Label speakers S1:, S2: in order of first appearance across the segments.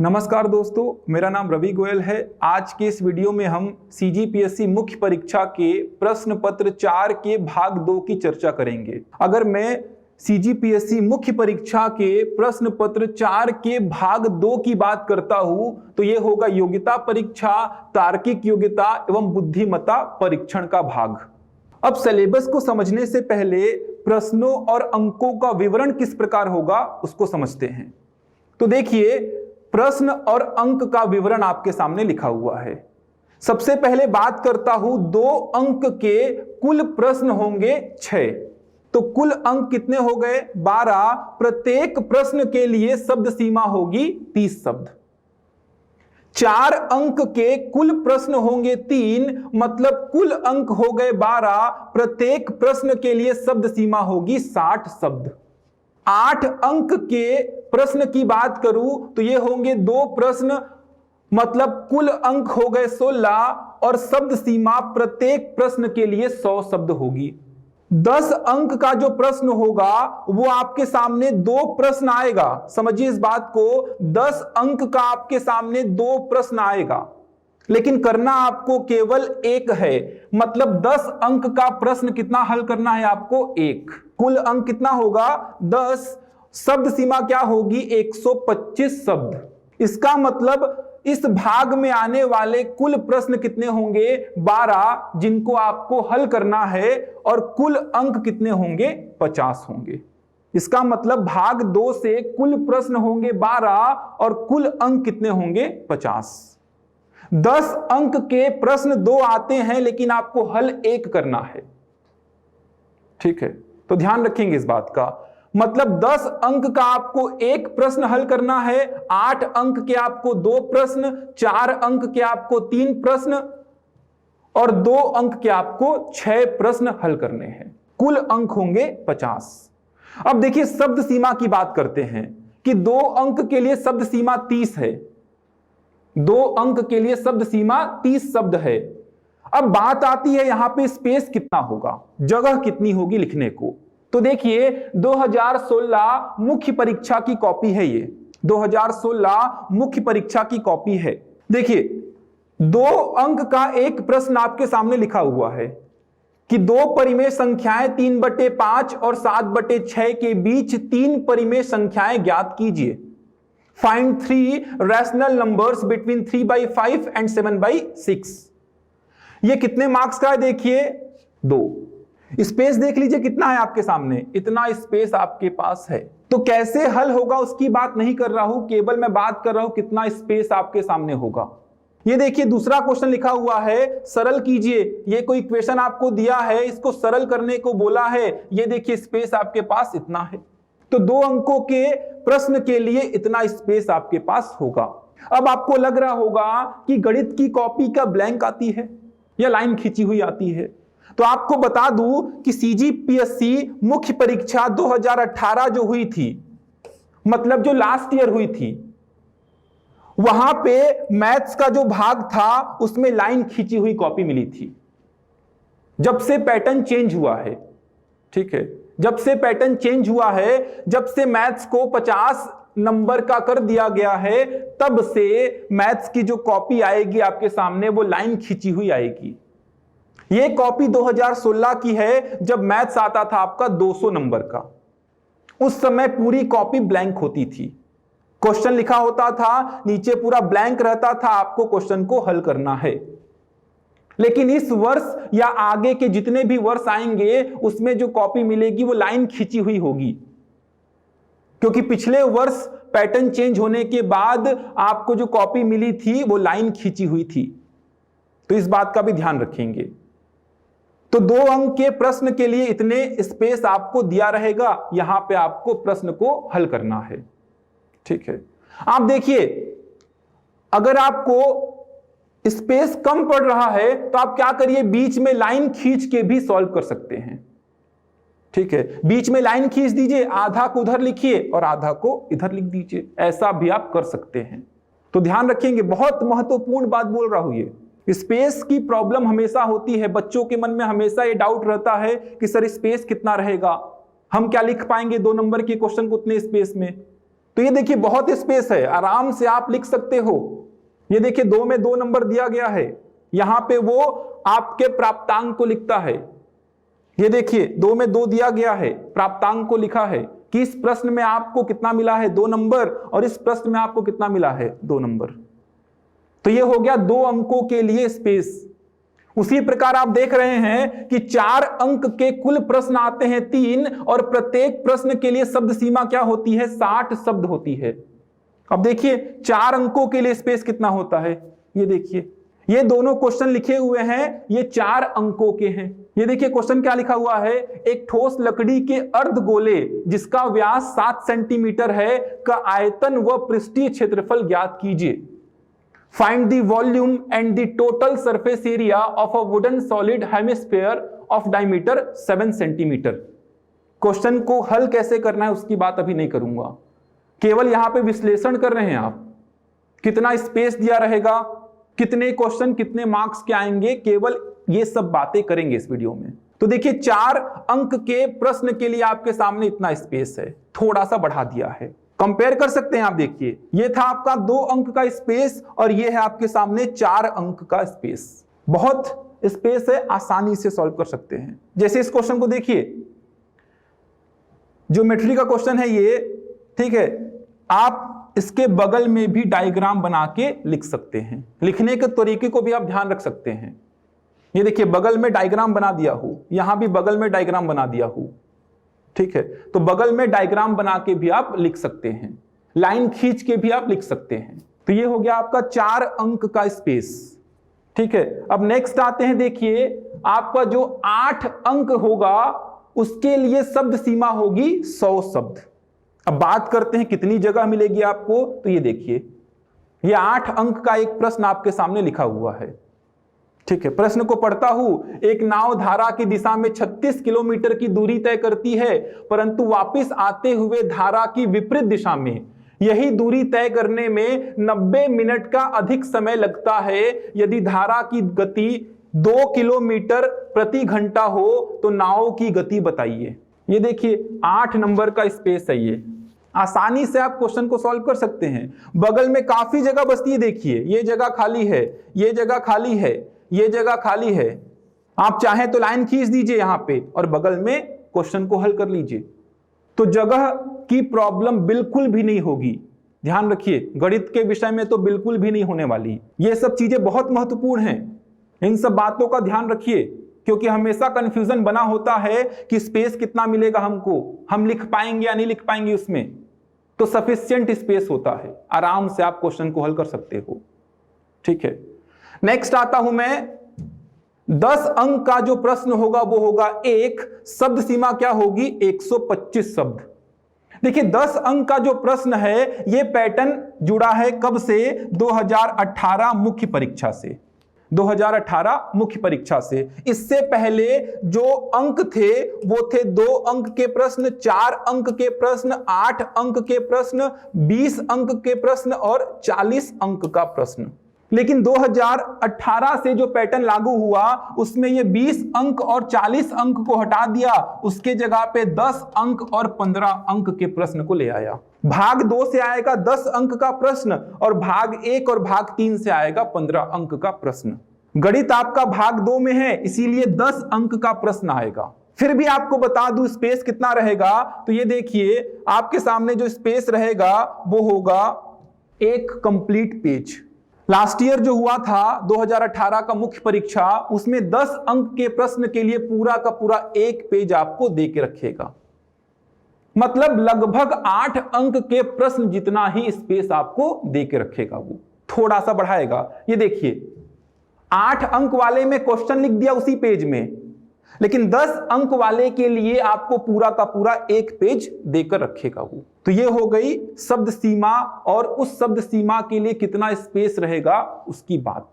S1: नमस्कार दोस्तों, मेरा नाम रवि गोयल है। आज के इस वीडियो में हम सीजीपीएससी मुख्य परीक्षा के प्रश्न पत्र 4 के भाग 2 की चर्चा करेंगे। अगर मैं सीजीपीएससी मुख्य परीक्षा के प्रश्न पत्र 4 के भाग 2 की बात करता हूं तो यह होगा योग्यता परीक्षा, तार्किक योग्यता एवं बुद्धिमत्ता परीक्षण का भाग। अब सिलेबस को समझने से पहले प्रश्नों और अंकों का विवरण किस प्रकार होगा उसको समझते हैं। तो देखिए, प्रश्न और अंक का विवरण आपके सामने लिखा हुआ है। सबसे पहले बात करता हूं 2 अंक के कुल प्रश्न होंगे 6। तो कुल अंक कितने हो गए? 12। प्रत्येक प्रश्न के लिए शब्द सीमा होगी 30 शब्द। 4 अंक के कुल प्रश्न होंगे 3, मतलब कुल अंक हो गए 12। प्रत्येक प्रश्न के लिए शब्द सीमा होगी 60 शब्द। 8 अंक के प्रश्न की बात करूं तो ये होंगे 2 प्रश्न, मतलब कुल अंक हो गए 16 और शब्द सीमा प्रत्येक प्रश्न के लिए 100 शब्द होगी। 10 अंक का जो प्रश्न होगा वो आपके सामने 2 प्रश्न आएगा। समझिए इस बात को, 10 अंक का आपके सामने 2 प्रश्न आएगा, लेकिन करना आपको केवल 1 है। मतलब 10 अंक का प्रश्न कितना हल करना है आपको? 1। कुल अंक कितना होगा? 10। शब्द सीमा क्या होगी? 125 शब्द। इसका मतलब इस भाग में आने वाले कुल प्रश्न कितने होंगे? 12, जिनको आपको हल करना है, और कुल अंक कितने होंगे? 50 होंगे। इसका मतलब भाग 2 से कुल प्रश्न होंगे 12 और कुल अंक कितने होंगे? 50। 10 अंक के प्रश्न 2 आते हैं, लेकिन आपको हल 1 करना है। ठीक है, तो ध्यान रखेंगे इस बात का। मतलब 10 अंक का आपको 1 प्रश्न हल करना है, 8 अंक के आपको 2 प्रश्न, 4 अंक के आपको 3 प्रश्न और 2 अंक के आपको 6 प्रश्न हल करने हैं। कुल अंक होंगे 50। अब देखिए, शब्द सीमा की बात करते हैं कि 2 अंक के लिए शब्द सीमा 30 है। 2 अंक के लिए शब्द सीमा 30 शब्द है। अब बात आती है यहां पे स्पेस कितना होगा, जगह कितनी होगी लिखने को। तो देखिए, 2016 मुख्य परीक्षा की कॉपी है ये। 2016 मुख्य परीक्षा की कॉपी है। देखिए, 2 अंक का एक प्रश्न आपके सामने लिखा हुआ है कि 2 परिमेय संख्याएं 3/5 और 7/6 के बीच 3 परिमेय संख्याएं ज्ञात कीजिए। Find 3 rational numbers between 3/5 and 7/6। ये कितने मार्क्स का है? देखिए 2। स्पेस देख लीजिए कितना है आपके सामने, इतना स्पेस आपके पास है। तो कैसे हल होगा उसकी बात नहीं कर रहा हूं, केवल मैं बात कर रहा हूं कितना स्पेस आपके सामने होगा। ये देखिए, दूसरा क्वेश्चन लिखा हुआ है, सरल कीजिए। ये कोई इक्वेशन आपको दिया है, इसको सरल करने को बोला है। ये देखिए, स्पेस आपके पास इतना है। तो 2 अंकों के प्रश्न के लिए इतना स्पेस आपके पास होगा। अब आपको लग रहा होगा कि गणित की कॉपी का ब्लैंक आती है या लाइन खींची हुई आती है। तो आपको बता दूं कि सीजीपीएससी मुख्य परीक्षा 2018 जो हुई थी, मतलब जो लास्ट ईयर हुई थी, वहां पे मैथ्स का जो भाग था उसमें लाइन खींची हुई कॉपी मिली थी। जब से पैटर्न चेंज हुआ है, ठीक है, जब से पैटर्न चेंज हुआ है, जब से मैथ्स को 50 नंबर का कर दिया गया है, तब से मैथ्स की जो कॉपी आएगी आपके सामने वो लाइन खींची हुई आएगी। ये कॉपी 2016 की है, जब मैथ्स आता था आपका 200 नंबर का। उस समय पूरी कॉपी ब्लैंक होती थी, क्वेश्चन लिखा होता था, नीचे पूरा ब्लैंक रहता था, आपको क्वेश्चन को हल करना है। लेकिन इस वर्ष या आगे के जितने भी वर्ष आएंगे उसमें जो कॉपी मिलेगी वो लाइन खींची हुई होगी, क्योंकि पिछले वर्ष पैटर्न चेंज होने के बाद आपको जो कॉपी मिली थी वो लाइन खींची हुई थी। तो इस बात का भी ध्यान रखेंगे। तो 2 अंक के प्रश्न के लिए इतने स्पेस आपको दिया रहेगा, यहां पे आपको प्रश्न को हल करना है। ठीक है, आप देखिए, अगर आपको स्पेस कम पड़ रहा है तो आप क्या करिए, बीच में लाइन खींच के भी सॉल्व कर सकते हैं। ठीक है, बीच में लाइन खींच दीजिए, आधा को उधर लिखिए और आधा को इधर लिख दीजिए, ऐसा भी आप कर सकते हैं। तो ध्यान रखेंगे, बहुत महत्वपूर्ण बात बोल रहा हूं ये। स्पेस की प्रॉब्लम हमेशा होती है, बच्चों के मन में हमेशा ये डाउट रहता है कि सर स्पेस कितना रहेगा, हम क्या लिख पाएंगे 2 नंबर के क्वेश्चन को उतने स्पेस में। तो तो ये देखिए बहुत स्पेस है, आराम से आप लिख सकते हो। ये देखिए 2 में 2 नंबर दिया गया है, यहां पे वो आपके प्राप्तांक को लिखता है। ये देखिए 2 में 2 दिया गया है, प्राप्तांक को लिखा है कि इस प्रश्न में आपको कितना मिला है 2 नंबर, और इस प्रश्न में आपको कितना मिला है 2 नंबर। तो ये हो गया 2 अंकों के लिए स्पेस। उसी प्रकार आप देख रहे हैं कि 4 अंक के कुल प्रश्न आते हैं 3, और प्रत्येक प्रश्न के लिए शब्द सीमा क्या होती है 60 शब्द होती है। अब देखिए 4 अंकों के लिए स्पेस कितना होता है, ये देखिए ये दोनों क्वेश्चन लिखे हुए हैं, ये 4 अंकों के हैं। ये देखिए क्वेश्चन क्या लिखा हुआ है, एक ठोस लकड़ी के अर्धगोले जिसका व्यास 7 सेंटीमीटर है का आयतन व पृष्ठीय क्षेत्रफल ज्ञात कीजिए। Find the volume and the total surface area of a wooden solid hemisphere of diameter 7 centimetre. Question को हल कैसे करना है उसकी बात अभी नहीं करूंगा, केवल यहां पे विश्लेषण कर रहे हैं आप। कितना स्पेस दिया रहेगा, कितने क्वेश्चन कितने मार्क्स के आएंगे, केवल ये सब बातें करेंगे इस वीडियो में। तो देखिए 4 अंक के प्रश्न के लिए आपके सामने इतना स्पेस है, थोड़ा सा बढ़ा दिया है। कंपेयर कर सकते हैं आप, देखिए ये था आपका 2 अंक का स्पेस और ये है आपके सामने 4 अंक का स्पेस। बहुत स्पेस है, आसानी से सॉल्व कर सकते हैं। जैसे इस क्वेश्चन को देखिए, ज्योमेट्री का क्वेश्चन है ये, ठीक है। आप इसके बगल में भी डायग्राम बना के लिख सकते हैं, लिखने के तरीके को भी आप ध्यान रख सकते हैं। ये देखिए बगल में डायग्राम बना दिया हूं, यहां भी बगल में डायग्राम बना दिया हूं, ठीक है। तो बगल में डायग्राम बना के भी आप लिख सकते हैं, लाइन खींच के भी आप लिख सकते हैं। तो ये हो गया आपका 4 अंक का स्पेस, ठीक है। अब नेक्स्ट आते हैं, देखिए आपका जो 8 अंक होगा उसके लिए शब्द सीमा होगी 100 शब्द। अब बात करते हैं कितनी जगह मिलेगी आपको, तो ये देखिए ये 8 अंक का एक प्रश्न आपके सामने लिखा हुआ है, ठीक है। प्रश्न को पढ़ता हूं, एक नाव धारा की दिशा में 36 किलोमीटर की दूरी तय करती है, परंतु वापस आते हुए धारा की विपरीत दिशा में यही दूरी तय करने में 90 मिनट का अधिक समय लगता है। यदि धारा की गति 2 किलोमीटर प्रति घंटा हो तो नाव की गति बताइए। ये देखिए 8 नंबर का स्पेस है, ये आसानी से आप क्वेश्चन को सॉल्व कर सकते हैं। बगल में काफी जगह बचती है, देखिए ये जगह खाली है, ये जगह खाली है, ये जगह खाली है। आप चाहें तो लाइन खींच दीजिए यहां पे और बगल में क्वेश्चन को हल कर लीजिए, तो जगह की प्रॉब्लम बिल्कुल भी नहीं होगी। ध्यान रखिए, गणित के विषय में तो बिल्कुल भी नहीं होने वाली। ये सब चीजें बहुत महत्वपूर्ण हैं, इन सब बातों का ध्यान रखिए, क्योंकि हमेशा कंफ्यूजन बना होता है कि स्पेस कितना मिलेगा हमको, हम लिख पाएंगे या नहीं लिख पाएंगे उसमें। तो सफिशिएंट स्पेस होता है, आराम से आप क्वेश्चन को हल कर सकते हो, ठीक है। नेक्स्ट आता हूं मैं, 10 अंक का जो प्रश्न होगा वो होगा 1, शब्द सीमा क्या होगी 125 शब्द। देखिए 10 अंक का जो प्रश्न है ये पैटर्न जुड़ा है कब से, 2018 मुख्य परीक्षा से, 2018 मुख्य परीक्षा से। इससे पहले जो अंक थे वो थे 2 अंक के प्रश्न, 4 अंक के प्रश्न, 8 अंक के प्रश्न, 20 अंक के प्रश्न और 40 अंक का प्रश्न। लेकिन 2018 से जो पैटर्न लागू हुआ उसमें ये 20 अंक और 40 अंक को हटा दिया, उसके जगह पे 10 अंक और 15 अंक के प्रश्न को ले आया। भाग 2 से आएगा 10 अंक का प्रश्न और भाग 1 और भाग 3 से आएगा 15 अंक का प्रश्न। गणित आपका भाग 2 में है, इसीलिए 10 अंक का प्रश्न आएगा। फिर भी आपको बता दूं स्पेस कितना रहेगा, तो ये देखिए आपके सामने जो स्पेस रहेगा वो होगा 1 कंप्लीट पेज। लास्ट ईयर जो हुआ था 2018 का मुख्य परीक्षा, उसमें 10 अंक के प्रश्न के लिए पूरा का पूरा 1 पेज आपको दे के रखेगा, मतलब लगभग 8 अंक के प्रश्न जितना ही स्पेस आपको दे के रखेगा। वो थोड़ा सा बढ़ाएगा। ये देखिए 8 अंक वाले में क्वेश्चन लिख दिया उसी पेज में, लेकिन 10 अंक वाले के लिए आपको पूरा का पूरा 1 पेज देकर रखेगा वो। तो ये हो गई शब्द सीमा और उस शब्द सीमा के लिए कितना स्पेस रहेगा उसकी बात,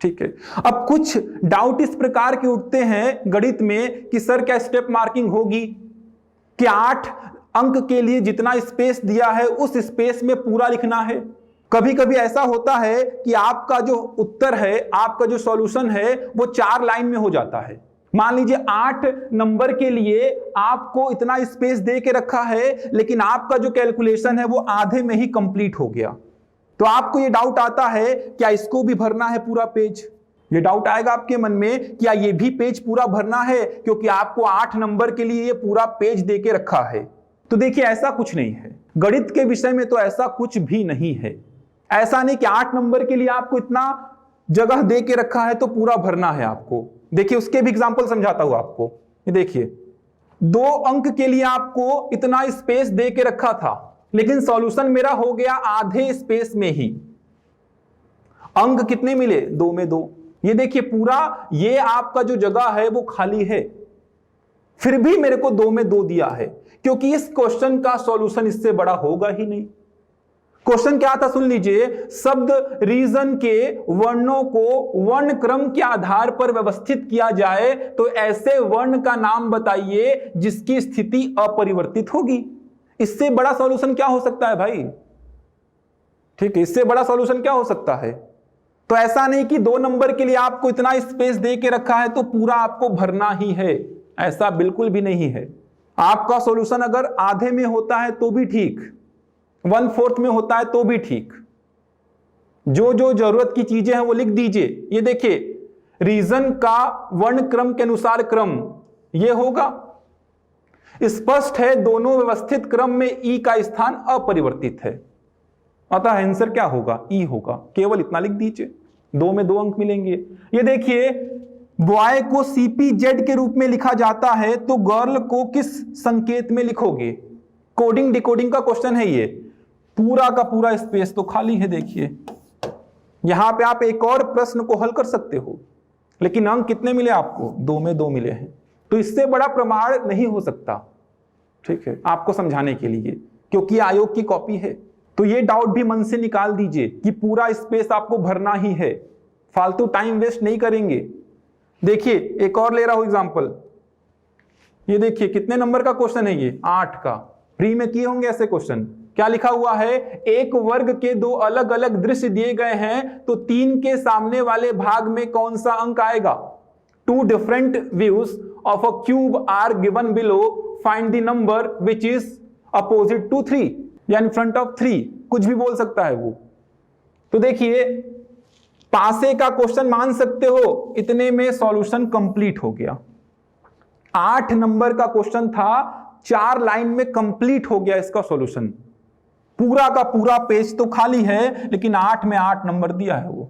S1: ठीक है। अब कुछ डाउट इस प्रकार के उठते हैं गणित में कि सर क्या स्टेप मार्किंग होगी, कि 8 अंक के लिए जितना स्पेस दिया है उस स्पेस में पूरा लिखना है। कभी कभी ऐसा होता है कि आपका जो उत्तर है, आपका जो सॉल्यूशन है वो 4 लाइन में हो जाता है, मान लीजिए 8 नंबर के लिए आपको इतना स्पेस दे के रखा है, लेकिन आपका जो कैलकुलेशन है वो आधे में ही कंप्लीट हो गया। तो आपको ये डाउट आता है क्या इसको भी भरना है पूरा पेज? ये डाउट आएगा आपके मन में, क्या ये भी पेज पूरा भरना है, क्योंकि आपको 8 नंबर के लिए ये पूरा पेज दे के रखा है। तो देखिए ऐसा कुछ नहीं है, गणित के विषय में तो ऐसा कुछ भी नहीं है। ऐसा नहीं कि 8 नंबर के लिए आपको इतना जगह दे के रखा है तो पूरा भरना है आपको। देखिए उसके भी एग्जांपल समझाता हूं आपको। ये देखिए 2 अंक के लिए आपको इतना स्पेस दे के रखा था, लेकिन सॉल्यूशन मेरा हो गया आधे स्पेस में ही। अंक कितने मिले? 2 में 2। ये देखिए पूरा ये आपका जो जगह है वो खाली है, फिर भी मेरे को 2 में 2 दिया है, क्योंकि इस क्वेश्चन का सॉल्यूशन इससे बड़ा होगा ही नहीं। क्वेश्चन क्या था सुन लीजिए, शब्द रीजन के वर्णों को वर्ण क्रम के आधार पर व्यवस्थित किया जाए तो ऐसे वर्ण का नाम बताइए जिसकी स्थिति अपरिवर्तित होगी। इससे बड़ा सॉल्यूशन क्या हो सकता है भाई? ठीक है, इससे बड़ा सॉल्यूशन क्या हो सकता है? तो ऐसा नहीं कि 2 नंबर के लिए आपको इतना स्पेस दे के रखा है तो पूरा आपको भरना ही है, ऐसा बिल्कुल भी नहीं है। आपका सॉल्यूशन अगर आधे में होता है तो भी ठीक, 1/4 में होता है तो भी ठीक। जो जो जरूरत की चीजें हैं वो लिख दीजिए। ये देखिए रीजन का वर्ण क्रम के अनुसार क्रम ये होगा, स्पष्ट है दोनों व्यवस्थित क्रम में ई का स्थान अपरिवर्तित है, अतः आंसर क्या होगा? ई होगा। केवल इतना लिख दीजिए, 2 में 2 अंक मिलेंगे। ये देखिए बॉय को CPZ के रूप में लिखा जाता है तो गर्ल को किस संकेत में लिखोगे? कोडिंग डिकोडिंग का क्वेश्चन है ये। पूरा का पूरा स्पेस तो खाली है। देखिए यहां पे आप एक और प्रश्न को हल कर सकते हो, लेकिन अंक कितने मिले आपको? 2 में 2 मिले हैं। तो इससे बड़ा प्रमाण नहीं हो सकता, ठीक है, आपको समझाने के लिए, क्योंकि आयोग की कॉपी है। तो ये डाउट भी मन से निकाल दीजिए कि पूरा स्पेस आपको भरना ही है, फालतू टाइम वेस्ट नहीं करेंगे। देखिए एक और ले रहा हूं एग्जांपल। ये देखिए कितने नंबर का क्वेश्चन है ये? 8 का। फ्री में किए होंगे ऐसे क्वेश्चन। क्या लिखा हुआ है? एक वर्ग के 2 अलग अलग दृश्य दिए गए हैं तो 3 के सामने वाले भाग में कौन सा अंक आएगा? 2 different views of a cube are given below, find the number which is opposite to 3 या इन फ्रंट ऑफ 3, कुछ भी बोल सकता है वो। तो देखिए पासे का क्वेश्चन मान सकते हो, इतने में सॉल्यूशन कंप्लीट हो गया। 8 नंबर का क्वेश्चन था, 4 लाइन में कंप्लीट हो गया इसका सॉल्यूशन। पूरा का पूरा पेज तो खाली है, लेकिन 8 में 8 नंबर दिया है वो।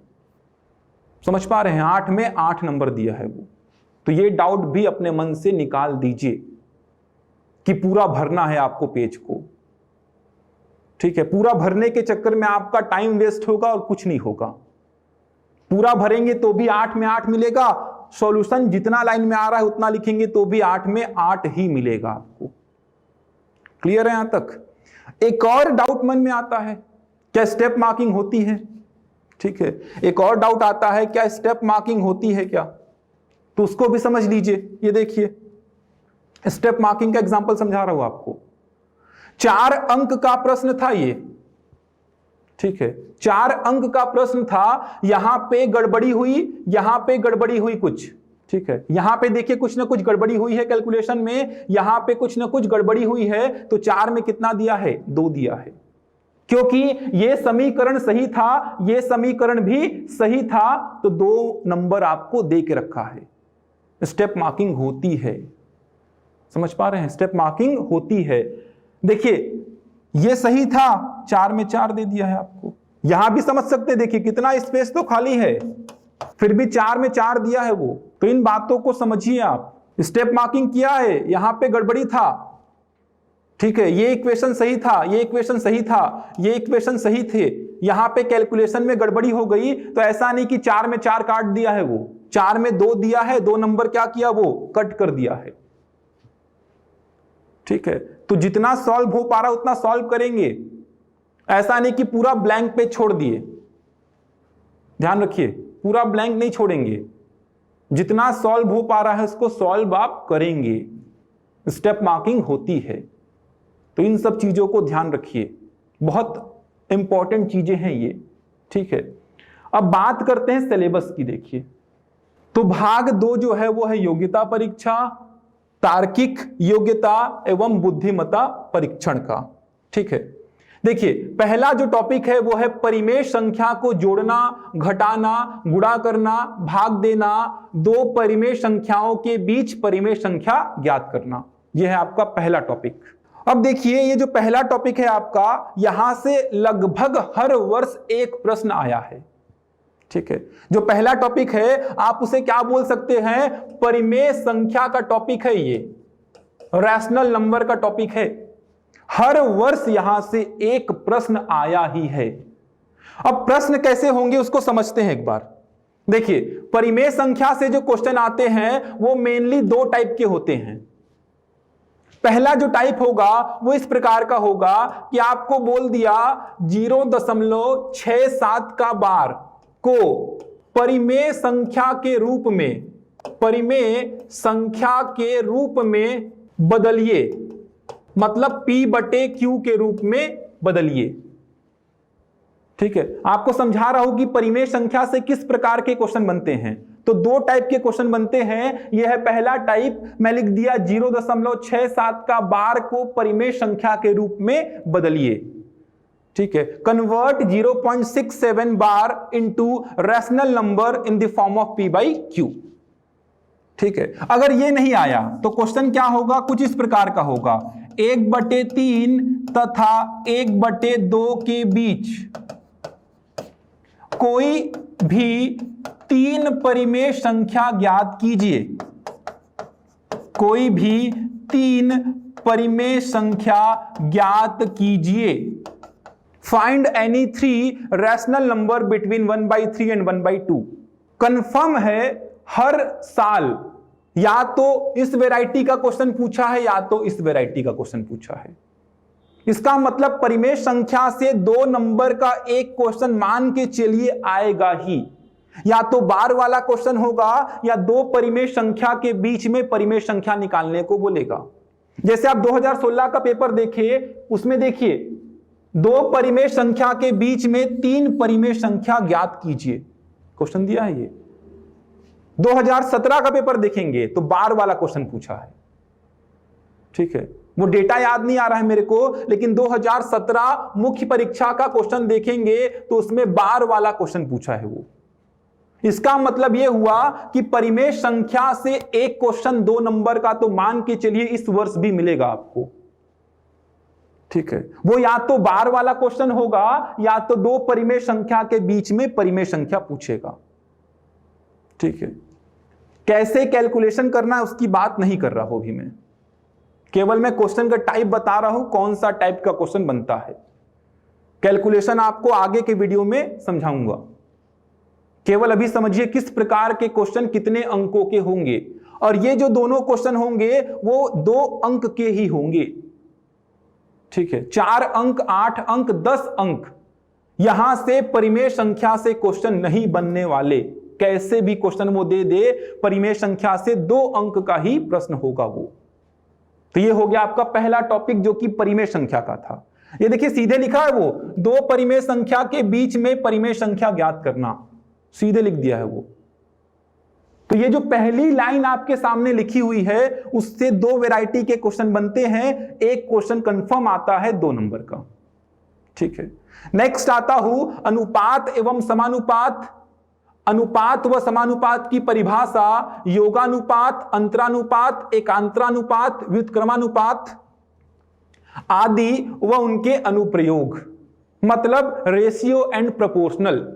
S1: समझ पा रहे हैं? 8 में 8 नंबर दिया है वो। तो ये डाउट भी अपने मन से निकाल दीजिए कि पूरा भरना है आपको पेज को, ठीक है। पूरा भरने के चक्कर में आपका टाइम वेस्ट होगा और कुछ नहीं होगा। पूरा भरेंगे तो भी 8 में 8 मिलेगा, सॉल्यूशन जितना लाइन में आ रहा है उतना लिखेंगे तो भी 8 में 8 ही मिलेगा आपको। क्लियर है यहां तक? एक और डाउट मन में आता है, क्या स्टेप मार्किंग होती है? ठीक है, एक और डाउट आता है, क्या स्टेप मार्किंग होती है क्या? तो उसको भी समझ लीजिए। ये देखिए स्टेप मार्किंग का एग्जांपल समझा रहा हूं आपको। 4 अंक का प्रश्न था ये, ठीक है, 4 अंक का प्रश्न था। यहां पे गड़बड़ी हुई, यहां पे गड़बड़ी हुई कुछ, ठीक है। यहां पे देखिए कुछ ना कुछ गड़बड़ी हुई है कैलकुलेशन में, यहां पे कुछ ना कुछ गड़बड़ी हुई है। तो 4 में कितना दिया है? 2 दिया है, क्योंकि ये समीकरण सही था, ये समीकरण भी सही था, तो 2 नंबर आपको दे के रखा है। स्टेप मार्किंग होती है, समझ पा रहे हैं? स्टेप मार्किंग होती है। देखिए ये सही था, 4 में 4 दे दिया है आपको। यहां भी समझ सकते हैं, देखिए कितना स्पेस तो खाली है, फिर भी 4 में 4 दिया है वो। तो इन बातों को समझिए आप। स्टेप मार्किंग किया है, यहां पे गड़बड़ी था, ठीक है, ये इक्वेशन सही था, ये इक्वेशन सही था, ये इक्वेशन सही थे, यहां पे कैलकुलेशन में गड़बड़ी हो गई। तो ऐसा नहीं कि 4 में 4 काट दिया है वो, 4 में 2 दिया है, 2 नंबर क्या किया वो? कट कर दिया है, ठीक है। तो जितना सॉल्व हो पा रहा उतना सॉल्व करेंगे, ऐसा नहीं कि पूरा ब्लैंक पे छोड़ दिए। ध्यान रखिए, पूरा ब्लैंक नहीं छोड़ेंगे, जितना सॉल्व हो पा रहा है उसको सॉल्व आप करेंगे। स्टेप मार्किंग होती है, तो इन सब चीजों को ध्यान रखिए, बहुत इंपॉर्टेंट चीजें हैं ये, ठीक है। अब बात करते हैं सिलेबस की। देखिए तो भाग 2 जो है वो है योग्यता परीक्षा, तार्किक योग्यता एवं बुद्धिमत्ता परीक्षण का। ठीक है, देखिए पहला जो टॉपिक है वो है परिमेय संख्या को जोड़ना, घटाना, गुणा करना, भाग देना, दो परिमेय संख्याओं के बीच परिमेय संख्या ज्ञात करना। यह है आपका पहला टॉपिक। अब देखिए ये जो पहला टॉपिक है आपका, यहां से लगभग हर वर्ष एक प्रश्न आया है। ठीक है, जो पहला टॉपिक है आप उसे क्या बोल सकते हैं, परिमेय संख्या का टॉपिक है, ये रैशनल नंबर का टॉपिक है। हर वर्ष यहां से एक प्रश्न आया ही है। अब प्रश्न कैसे होंगे उसको समझते हैं एक बार। देखिए परिमेय संख्या से जो क्वेश्चन आते हैं वो मेनली दो टाइप के होते हैं। पहला जो टाइप होगा वो इस प्रकार का होगा कि आपको बोल दिया 0.67 का बार को परिमेय संख्या के रूप में बदलिए, मतलब P/Q के रूप में बदलिए। ठीक है, आपको समझा रहा हूं कि परिमेय संख्या से किस प्रकार के क्वेश्चन बनते हैं। तो दो टाइप के क्वेश्चन बनते हैं। यह है पहला टाइप, मैं लिख दिया 0.67 का बार को परिमेय संख्या के रूप में बदलिए। ठीक है, convert 0.67 bar into rational number in the form of P/Q। ठीक है, अगर ये नहीं आया तो क्वेश्चन क्या होगा, कुछ इस प्रकार का होगा, 1/3 तथा 1/2 के बीच कोई भी 3 परिमेय संख्या ज्ञात कीजिए। कोई भी 3 परिमेय संख्या ज्ञात कीजिए। Find any 3 rational number between 1/3 and 1/2। Confirm है हर साल या तो इस वैरायटी का क्वेश्चन पूछा है या तो इस वैरायटी का क्वेश्चन पूछा है। इसका मतलब परिमेय संख्या से 2 नंबर का एक क्वेश्चन मान के चलिए आएगा ही। या तो बार वाला क्वेश्चन होगा या दो परिमेय संख्या के बीच में परिमेय संख्या निकालने को बोलेगा। जैसे आप 2016 का पेपर देखिए, उसमें देखिए 2 परिमेय संख्या के बीच में 3 परिमेय संख्या ज्ञात कीजिए, क्वेश्चन दिया है ये। 2017 का पेपर देखेंगे तो बार वाला क्वेश्चन पूछा है। ठीक है, वो डेटा याद नहीं आ रहा है मेरे को, लेकिन 2017 मुख्य परीक्षा का क्वेश्चन देखेंगे तो उसमें बार वाला क्वेश्चन पूछा है वो। इसका मतलब यह हुआ कि परिमेय संख्या से एक क्वेश्चन 2 नंबर का तो मान के चलिए इस वर्ष भी मिलेगा आपको। ठीक है, वो या तो बार वाला क्वेश्चन होगा या तो 2 परिमेय संख्या के बीच में परिमेय संख्या पूछेगा। ठीक है, कैसे कैलकुलेशन करना है उसकी बात नहीं कर रहा हूं भी मैं, केवल मैं क्वेश्चन का टाइप बता रहा हूं, कौन सा टाइप का क्वेश्चन बनता है। कैलकुलेशन आपको आगे के वीडियो में समझाऊंगा। केवल अभी समझिए किस प्रकार के क्वेश्चन कितने अंकों के होंगे, और ये जो दोनों क्वेश्चन होंगे वो 2 अंक के ही होंगे। ठीक है, 4 अंक, 8 अंक, 10 अंक, यहां से परिमेय संख्या से क्वेश्चन नहीं बनने वाले। कैसे भी क्वेश्चन वो दे परिमेय संख्या से 2 अंक का ही प्रश्न होगा वो। तो ये हो गया आपका पहला टॉपिक जो कि परिमेय संख्या का था। ये देखिए सीधे लिखा है वो 2 परिमेय संख्या के बीच में परिमेय संख्या ज्ञात करना, सीधे लिख दिया है वो। तो ये जो पहली लाइन आपके सामने लिखी हुई है उससे 2 वैरायटी के क्वेश्चन बनते हैं। एक क्वेश्चन कंफर्म आता है 2 नंबर का। ठीक है, नेक्स्ट आता हूं अनुपात एवं समानुपात। अनुपात व समानुपात की परिभाषा, योगानुपात, अंतरानुपात, एकांतरानुपात, व्युत्क्रमानुपात आदि व उनके अनुप्रयोग, मतलब रेशियो एंड प्रोपोर्शनल,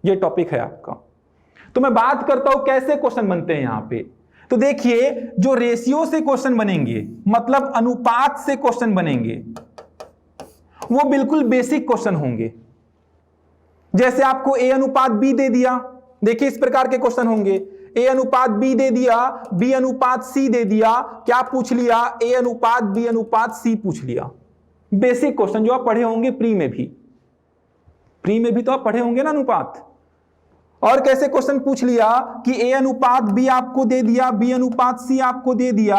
S1: ये टॉपिक है आपका। तो मैं बात करता हूं कैसे क्वेश्चन बनते हैं यहां पे। तो देखिए जो रेशियो से क्वेश्चन बनेंगे, मतलब अनुपात से क्वेश्चन बनेंगे, वो बिल्कुल बेसिक क्वेश्चन होंगे। जैसे आपको A अनुपात B दे दिया, देखिए इस प्रकार के क्वेश्चन होंगे। A अनुपात B दे दिया, B अनुपात C दे दिया, क्या पूछ लिया, A अनुपात B अनुपात C पूछ लिया। बेसिक क्वेश्चन जो आप पढ़े होंगे प्री में भी तो आप पढ़े होंगे ना अनुपात। और कैसे क्वेश्चन पूछ लिया कि A अनुपात B आपको दे दिया, B अनुपात C आपको दे दिया,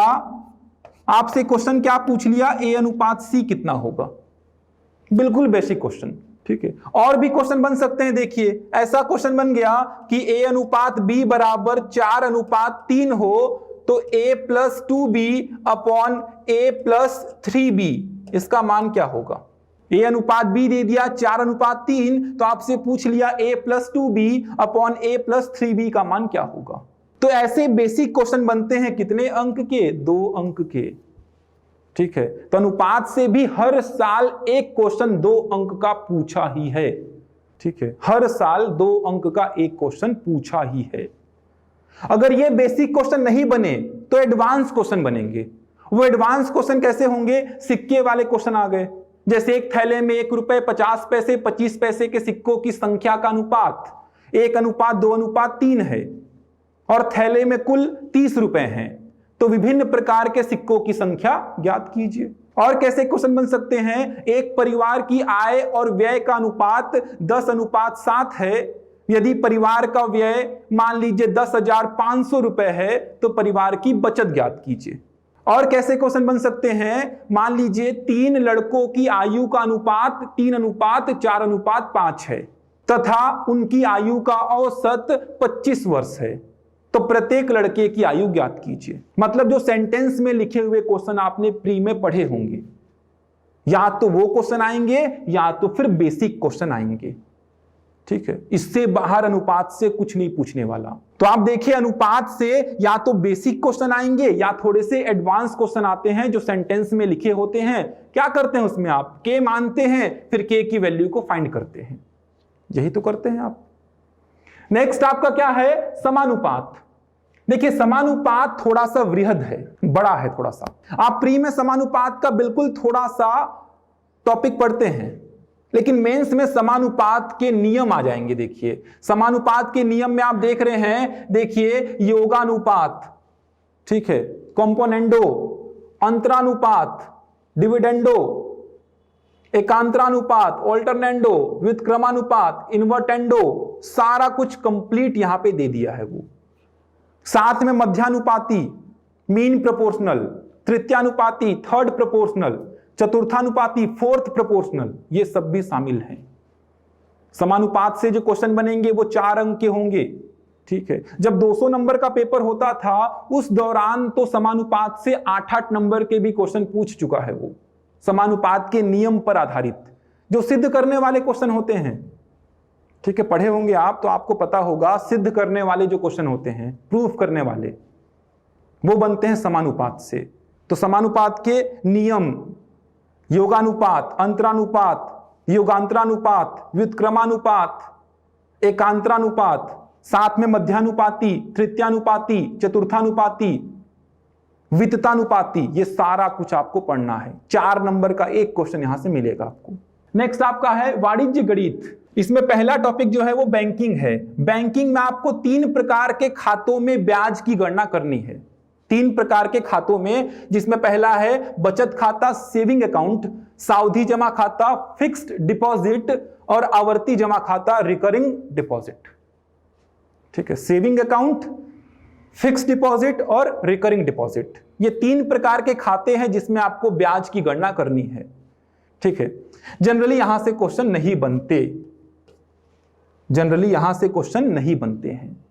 S1: आपसे क्वेश्चन क्या पूछ लिया, A अनुपात C कितना होगा। बिल्कुल बेसिक क्वेश्चन। ठीक है, और भी क्वेश्चन बन सकते हैं। देखिए ऐसा क्वेश्चन बन गया कि a अनुपात b बराबर 4:3 हो तो a+2b अपॉन a+3b, इसका मान क्या होगा? a अनुपात b दे दिया 4:3, तो आपसे पूछ लिया a+2b अपॉन a+3b का मान क्या होगा। तो ऐसे बेसिक क्वेश्चन बनते हैं कितने अंक के? 2 अंक के। ठीक है, तो अनुपात से भी हर साल एक क्वेश्चन 2 अंक का पूछा ही है। ठीक है, हर साल 2 अंक का एक क्वेश्चन पूछा ही है। अगर ये बेसिक क्वेश्चन नहीं बने तो एडवांस क्वेश्चन बनेंगे। वो एडवांस क्वेश्चन कैसे होंगे? सिक्के वाले क्वेश्चन आ गए, जैसे एक थैले में 1 रुपए 50 पैसे 25 पैसे के सिक्कों की संख्या का अनुपात 1:2:3 है और थैले में कुल 30 रुपए हैं, तो विभिन्न प्रकार के सिक्कों की संख्या ज्ञात कीजिए। और कैसे क्वेश्चन बन सकते हैं? एक परिवार की आय और व्यय का अनुपात 10:7 है। यदि परिवार का व्यय मान लीजिए 10,500 रुपए है तो परिवार की बचत ज्ञात कीजिए। और कैसे क्वेश्चन बन सकते हैं? मान लीजिए 3 लड़कों की आयु का अनुपात 3:4:5 है तथा उनकी आयु का औसत 25 वर्ष है, तो प्रत्येक लड़के की आयु ज्ञात कीजिए। मतलब जो सेंटेंस में लिखे हुए क्वेश्चन आपने प्री में पढ़े होंगे, या तो वो क्वेश्चन आएंगे या तो फिर बेसिक क्वेश्चन आएंगे। ठीक है, इससे बाहर अनुपात से कुछ नहीं पूछने वाला। तो आप देखिए अनुपात से या तो बेसिक क्वेश्चन आएंगे या थोड़े से एडवांस क्वेश्चन आते हैं जो सेंटेंस में लिखे होते हैं। क्या करते हैं उसमें? आप के मानते हैं, फिर के की वैल्यू को फाइंड करते हैं। यही तो करते हैं आप। नेक्स्ट आपका क्या है? समानुपात। देखिए समानुपात थोड़ा सा वृहद है, बड़ा है थोड़ा सा। आप प्री में समानुपात का बिल्कुल थोड़ा सा टॉपिक पढ़ते हैं, लेकिन मेंस में समानुपात के नियम आ जाएंगे। देखिए समानुपात के नियम में आप देख रहे हैं, देखिए योगानुपात, ठीक है, कंपोनेंडो, अंतरानुपात, डिविडेंडो, एकांतरानुपात, ऑल्टरनेंडो, व्युत्क्रमानुपात, इन्वर्टेंडो, सारा कुछ कंप्लीट यहां पे दे दिया है वो। साथ में मध्यानुपाती, मीन प्रोपोर्शनल, तृतीयानुपाती, थर्ड प्रोपोर्शनल, चतुर्थानुपाती, फोर्थ प्रोपोर्शनल, ये सब भी शामिल हैं। समानुपात से जो क्वेश्चन बनेंगे वो 4 अंक के होंगे। ठीक है, जब 200 नंबर का पेपर होता था उस दौरान तो समानुपात से 8-8 नंबर के भी क्वेश्चन पूछ चुका है वो, समानुपात के नियम पर आधारित जो सिद्ध करने वाले क्वेश्चन होते हैं। ठीक है, पढ़े होंगे आप तो आपको पता होगा, सिद्ध करने वाले जो क्वेश्चन होते हैं, प्रूफ करने वाले, वो बनते हैं समानुपात से। तो समानुपात के नियम योगानुपात, अंतरानुपात, योगांतरानुपात, व्युत्क्रमानुपात, एकांतरानुपात, साथ में मध्यानुपाती, तृतीयानुपाती, चतुर्थानुपाती, वित्तानुपाती, ये सारा कुछ आपको पढ़ना है। 4 नंबर का एक क्वेश्चन यहां से मिलेगा आपको। नेक्स्ट आपका है वाणिज्य गणित। इसमें पहला टॉपिक जो है वो बैंकिंग है। बैंकिंग में आपको 3 प्रकार के खातों में ब्याज की गणना करनी है। 3 प्रकार के खातों में, जिसमें पहला है बचत खाता सेविंग अकाउंट, सावधि जमा खाता फिक्स्ड डिपॉजिट और आवर्ती जमा खाता रिकरिंग डिपॉजिट। ठीक है, सेविंग अकाउंट, फिक्स्ड डिपॉजिट और रिकरिंग डिपॉजिट, ये 3 प्रकार के खाते हैं जिसमें आपको ब्याज की गणना करनी है। ठीक है, जनरली यहां से क्वेश्चन नहीं बनते, जनरली यहां से क्वेश्चन नहीं बनते हैं।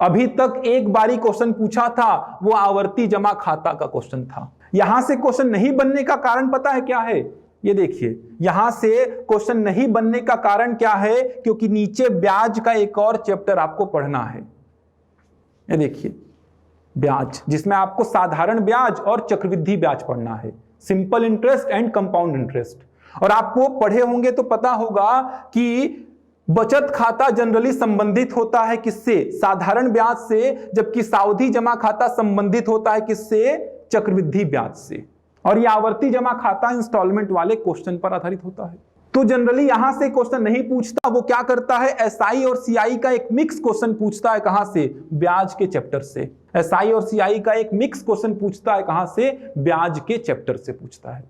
S1: अभी तक एक बारी क्वेश्चन पूछा था, वो आवर्ती जमा खाता का क्वेश्चन था। यहां से क्वेश्चन नहीं बनने का कारण पता है क्या है? ये देखिए, यहां से क्वेश्चन नहीं बनने का कारण क्या है? क्योंकि नीचे ब्याज का एक और चैप्टर आपको पढ़ना है। ये देखिए ब्याज, जिसमें आपको साधारण ब्याज और चक्रवृद्धि ब्याज पढ़ना है, simple interest and compound interest. और आपको पढ़े होंगे तो पता होगा कि बचत खाता जनरली संबंधित होता है किससे? साधारण ब्याज से, जबकि सावधि जमा खाता संबंधित होता है किससे? चक्रवृद्धि ब्याज से। और ये आवर्ती जमा खाता इंस्टॉलमेंट वाले क्वेश्चन पर आधारित होता है। तो जनरली यहां से क्वेश्चन नहीं पूछता, वो क्या करता है? एसआई और सीआई का एक मिक्स क्वेश्चन पूछता है। कहां से? ब्याज के चैप्टर से। एसआई और सीआई का एक मिक्स क्वेश्चन पूछता है। कहां से? ब्याज के चैप्टर से पूछता है।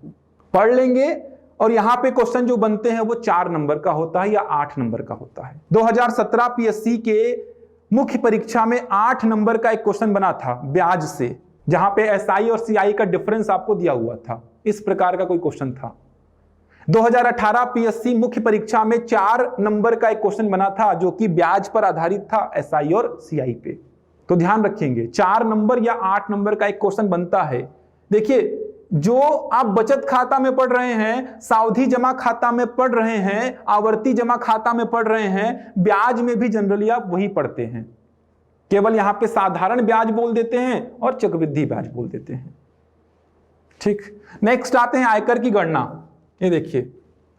S1: पढ़ लेंगे। और यहां पे क्वेश्चन जो बनते हैं वो 4 नंबर का होता है या 8 नंबर का होता है। 2017 पीएससी के मुख्य परीक्षा में 8 नंबर का एक क्वेश्चन बना था ब्याज से, जहां पे एसआई और सीआई का डिफरेंस आपको दिया हुआ था। इस प्रकार का कोई क्वेश्चन था। 2018 पीएससी मुख्य परीक्षा में 4 नंबर का एक क्वेश्चन बना था जो कि ब्याज पर आधारित था, एसआई और सीआई पे। तो ध्यान रखेंगे 4 नंबर या 8 नंबर का एक क्वेश्चन बनता है। देखिए, जो आप बचत खाता में पढ़ रहे हैं, सावधि जमा खाता में पढ़ रहे हैं, आवर्ती जमा खाता में पढ़ रहे हैं, ब्याज में भी जनरली आप वही पढ़ते हैं। केवल यहां पे साधारण ब्याज बोल देते हैं और चक्रवृद्धि ब्याज बोल देते हैं। ठीक, नेक्स्ट आते हैं आयकर की गणना। ये देखिए,